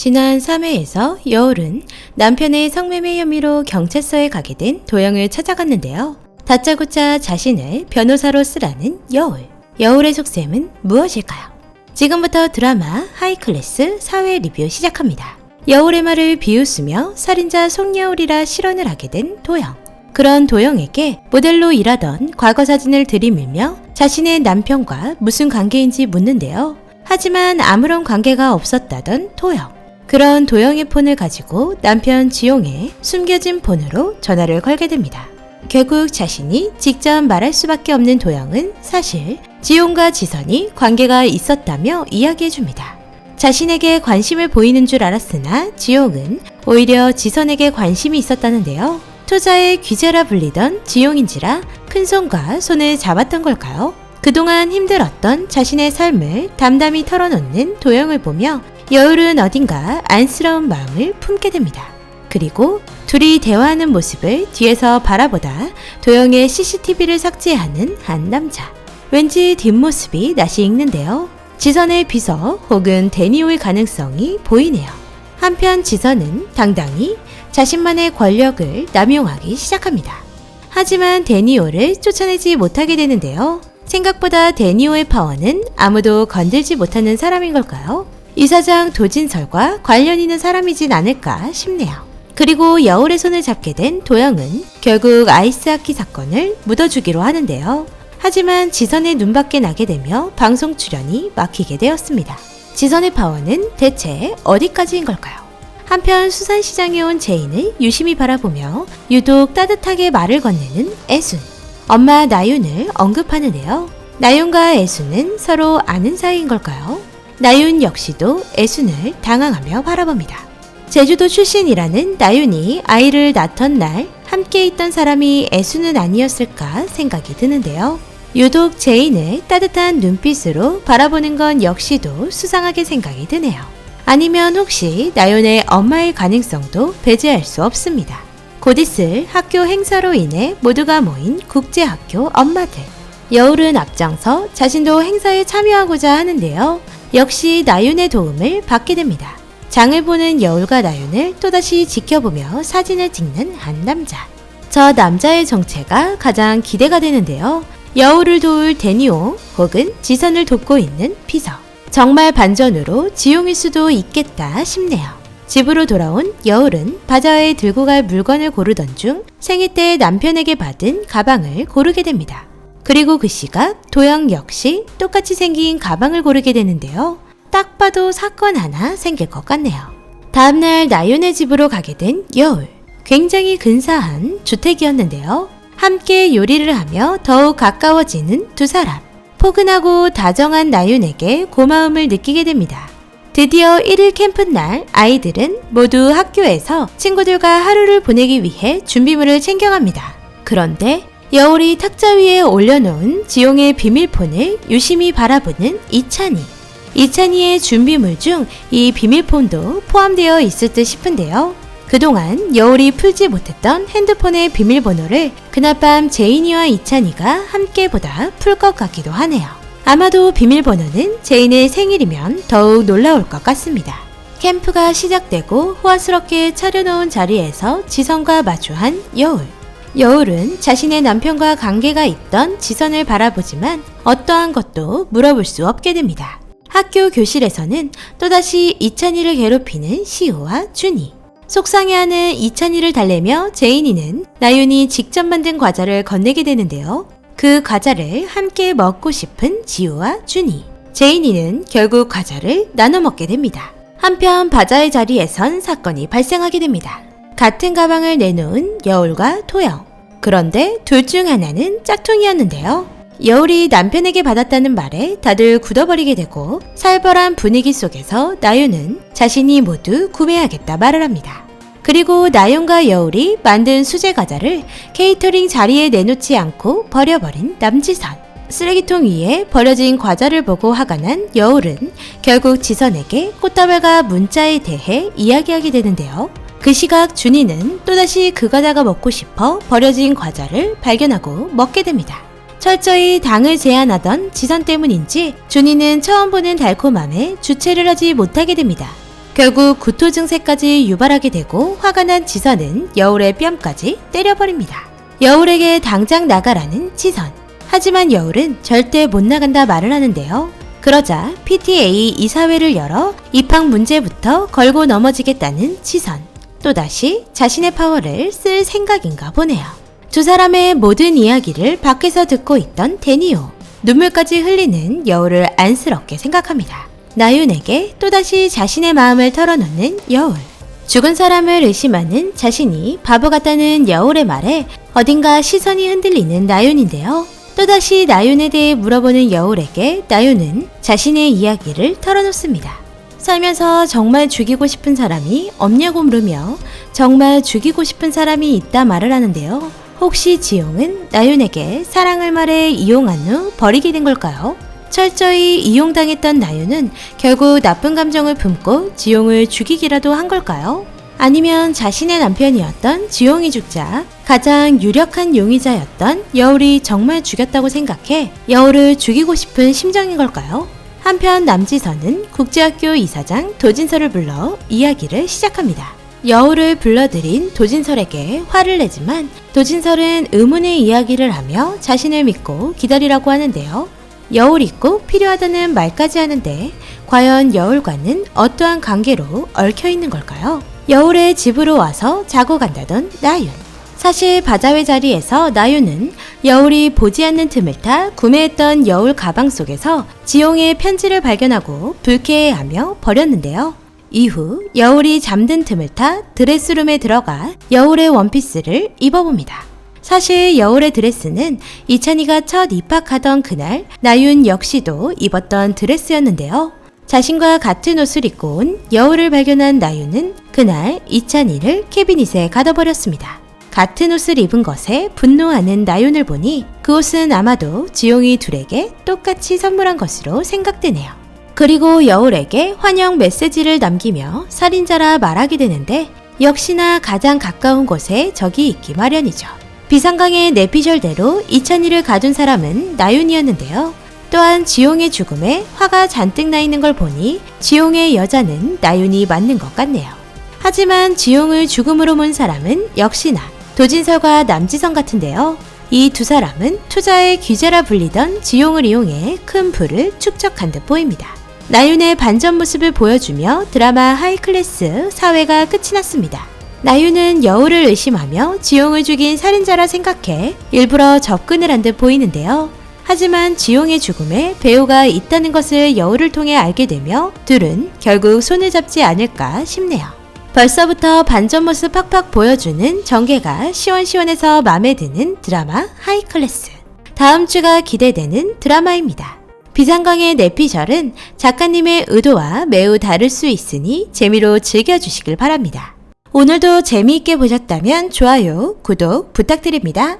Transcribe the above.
지난 3회에서 여울은 남편의 성매매 혐의로 경찰서에 가게 된 도영을 찾아갔는데요. 다짜고짜 자신을 변호사로 쓰라는 여울. 여울의 속셈은 무엇일까요? 지금부터 드라마 하이클래스 4회 리뷰 시작합니다. 여울의 말을 비웃으며 살인자 송여울이라 실언을 하게 된 도영. 그런 도영에게 모델로 일하던 과거 사진을 들이밀며 자신의 남편과 무슨 관계인지 묻는데요. 하지만 아무런 관계가 없었다던 도영. 그런 도영의 폰을 가지고 남편 지용의 숨겨진 폰으로 전화를 걸게 됩니다. 결국 자신이 직접 말할 수밖에 없는 도영은 사실 지용과 지선이 관계가 있었다며 이야기해줍니다. 자신에게 관심을 보이는 줄 알았으나 지용은 오히려 지선에게 관심이 있었다는데요. 투자의 귀재라 불리던 지용인지라 큰손과 손을 잡았던 걸까요? 그동안 힘들었던 자신의 삶을 담담히 털어놓는 도영을 보며 여울은 어딘가 안쓰러운 마음을 품게 됩니다. 그리고 둘이 대화하는 모습을 뒤에서 바라보다 도영의 CCTV를 삭제하는 한 남자. 왠지 뒷모습이 낯이 익는데요. 지선의 비서 혹은 데니오의 가능성이 보이네요. 한편 지선은 당당히 자신만의 권력을 남용하기 시작합니다. 하지만 데니오를 쫓아내지 못하게 되는데요. 생각보다 데니오의 파워는 아무도 건들지 못하는 사람인 걸까요? 이사장 도진설과 관련 있는 사람이진 않을까 싶네요. 그리고 여울의 손을 잡게 된 도영은 결국 아이스하키 사건을 묻어주기로 하는데요. 하지만 지선의 눈밖에 나게 되며 방송 출연이 막히게 되었습니다. 지선의 파워는 대체 어디까지인 걸까요? 한편 수산시장에 온 제인을 유심히 바라보며 유독 따뜻하게 말을 건네는 애순. 엄마 나윤을 언급하는데요. 나윤과 애순은 서로 아는 사이인 걸까요? 나윤 역시도 애순을 당황하며 바라봅니다. 제주도 출신이라는 나윤이 아이를 낳던 날 함께 있던 사람이 애순은 아니었을까 생각이 드는데요. 유독 제인을 따뜻한 눈빛으로 바라보는 건 역시도 수상하게 생각이 드네요. 아니면 혹시 나윤의 엄마일 가능성도 배제할 수 없습니다. 곧 있을 학교 행사로 인해 모두가 모인 국제학교 엄마들. 여울은 앞장서 자신도 행사에 참여하고자 하는데요. 역시 나윤의 도움을 받게 됩니다. 장을 보는 여울과 나윤을 또다시 지켜보며 사진을 찍는 한 남자. 저 남자의 정체가 가장 기대가 되는데요. 여울을 도울 데니오 혹은 지선을 돕고 있는 비서. 정말 반전으로 지용일 수도 있겠다 싶네요. 집으로 돌아온 여울은 바자회에 들고 갈 물건을 고르던 중 생일 때 남편에게 받은 가방을 고르게 됩니다. 그리고 그 시각 도영 역시 똑같이 생긴 가방을 고르게 되는데요. 딱 봐도 사건 하나 생길 것 같네요. 다음날 나윤의 집으로 가게 된 여울. 굉장히 근사한 주택이었는데요. 함께 요리를 하며 더욱 가까워지는 두 사람. 포근하고 다정한 나윤에게 고마움을 느끼게 됩니다. 드디어 1일 캠프날 아이들은 모두 학교에서 친구들과 하루를 보내기 위해 준비물을 챙겨갑니다. 그런데 여울이 탁자 위에 올려놓은 지용의 비밀폰을 유심히 바라보는 이찬이. 이찬이의 준비물 중 이 비밀폰도 포함되어 있을 듯 싶은데요. 그동안 여울이 풀지 못했던 핸드폰의 비밀번호를 그날 밤 제인이와 이찬이가 함께 보다 풀 것 같기도 하네요. 아마도 비밀번호는 제인의 생일이면 더욱 놀라울 것 같습니다. 캠프가 시작되고 호화스럽게 차려놓은 자리에서 지선과 마주한 여울. 여울은 자신의 남편과 관계가 있던 지선을 바라보지만 어떠한 것도 물어볼 수 없게 됩니다. 학교 교실에서는 또다시 이찬이를 괴롭히는 시우와 준이. 속상해하는 이찬이를 달래며 제인이는 나윤이 직접 만든 과자를 건네게 되는데요. 그 과자를 함께 먹고 싶은 지우와 준이. 제인이는 결국 과자를 나눠 먹게 됩니다. 한편 바자의 자리에선 사건이 발생하게 됩니다. 같은 가방을 내놓은 여울과 도영. 그런데 둘 중 하나는 짝퉁이었는데요. 여울이 남편에게 받았다는 말에 다들 굳어버리게 되고 살벌한 분위기 속에서 나윤은 자신이 모두 구매하겠다 말을 합니다. 그리고 나윤과 여울이 만든 수제 과자를 케이터링 자리에 내놓지 않고 버려버린 남지선. 쓰레기통 위에 버려진 과자를 보고 화가 난 여울은 결국 지선에게 꽃다발과 문자에 대해 이야기하게 되는데요. 그 시각 준이는 또다시 그 과자가 먹고 싶어 버려진 과자를 발견하고 먹게 됩니다. 철저히 당을 제한하던 지선 때문인지 준이는 처음 보는 달콤함에 주체를 하지 못하게 됩니다. 결국 구토 증세까지 유발하게 되고 화가 난 지선은 여울의 뺨까지 때려버립니다. 여울에게 당장 나가라는 지선. 하지만 여울은 절대 못 나간다 말을 하는데요. 그러자 PTA 이사회를 열어 입학 문제부터 걸고 넘어지겠다는 지선. 또다시 자신의 파워를 쓸 생각인가 보네요. 두 사람의 모든 이야기를 밖에서 듣고 있던 데니오. 눈물까지 흘리는 여울을 안쓰럽게 생각합니다. 나윤에게 또다시 자신의 마음을 털어놓는 여울. 죽은 사람을 의심하는 자신이 바보 같다는 여울의 말에 어딘가 시선이 흔들리는 나윤인데요. 또다시 나윤에 대해 물어보는 여울에게 나윤은 자신의 이야기를 털어놓습니다. 살면서 정말 죽이고 싶은 사람이 없냐고 물으며 정말 죽이고 싶은 사람이 있다 말을 하는데요. 혹시 지용은 나윤에게 사랑을 말해 이용한 후 버리게 된 걸까요? 철저히 이용당했던 나윤은 결국 나쁜 감정을 품고 지용을 죽이기라도 한 걸까요? 아니면 자신의 남편이었던 지용이 죽자 가장 유력한 용의자였던 여울이 정말 죽였다고 생각해 여울을 죽이고 싶은 심정인 걸까요? 한편 남지선은 국제학교 이사장 도진설을 불러 이야기를 시작합니다. 여울을 불러들인 도진설에게 화를 내지만 도진설은 의문의 이야기를 하며 자신을 믿고 기다리라고 하는데요. 여울이 꼭 필요하다는 말까지 하는데 과연 여울과는 어떠한 관계로 얽혀있는 걸까요? 여울의 집으로 와서 자고 간다던 나윤. 사실 바자회 자리에서 나윤은 여울이 보지 않는 틈을 타 구매했던 여울 가방 속에서 지용의 편지를 발견하고 불쾌해하며 버렸는데요. 이후 여울이 잠든 틈을 타 드레스룸에 들어가 여울의 원피스를 입어봅니다. 사실 여울의 드레스는 이찬이가 첫 입학하던 그날 나윤 역시도 입었던 드레스였는데요. 자신과 같은 옷을 입고 온 여울을 발견한 나윤은 그날 이찬이를 캐비닛에 가둬버렸습니다. 같은 옷을 입은 것에 분노하는 나윤을 보니 그 옷은 아마도 지용이 둘에게 똑같이 선물한 것으로 생각되네요. 그리고 여울에게 환영 메시지를 남기며 살인자라 말하게 되는데 역시나 가장 가까운 곳에 적이 있기 마련이죠. 비상강의 내피셜대로 이찬이를 가둔 사람은 나윤이었는데요. 또한 지용의 죽음에 화가 잔뜩 나 있는 걸 보니 지용의 여자는 나윤이 맞는 것 같네요. 하지만 지용을 죽음으로 몬 사람은 역시나 도진설과 남지선 같은데요. 이 두 사람은 투자의 귀재라 불리던 지용을 이용해 큰 부를 축적한 듯 보입니다. 나윤의 반전 모습을 보여주며 드라마 하이클래스 사회가 끝이 났습니다. 나윤은 여울을 의심하며 지용을 죽인 살인자라 생각해 일부러 접근을 한 듯 보이는데요. 하지만 지용의 죽음에 배우가 있다는 것을 여울을 통해 알게 되며 둘은 결국 손을 잡지 않을까 싶네요. 벌써부터 반전 모습 팍팍 보여주는 전개가 시원시원해서 마음에 드는 드라마 하이클래스. 다음 주가 기대되는 드라마입니다. 비상강의 내피셜은 작가님의 의도와 매우 다를 수 있으니 재미로 즐겨주시길 바랍니다. 오늘도 재미있게 보셨다면 좋아요, 구독 부탁드립니다.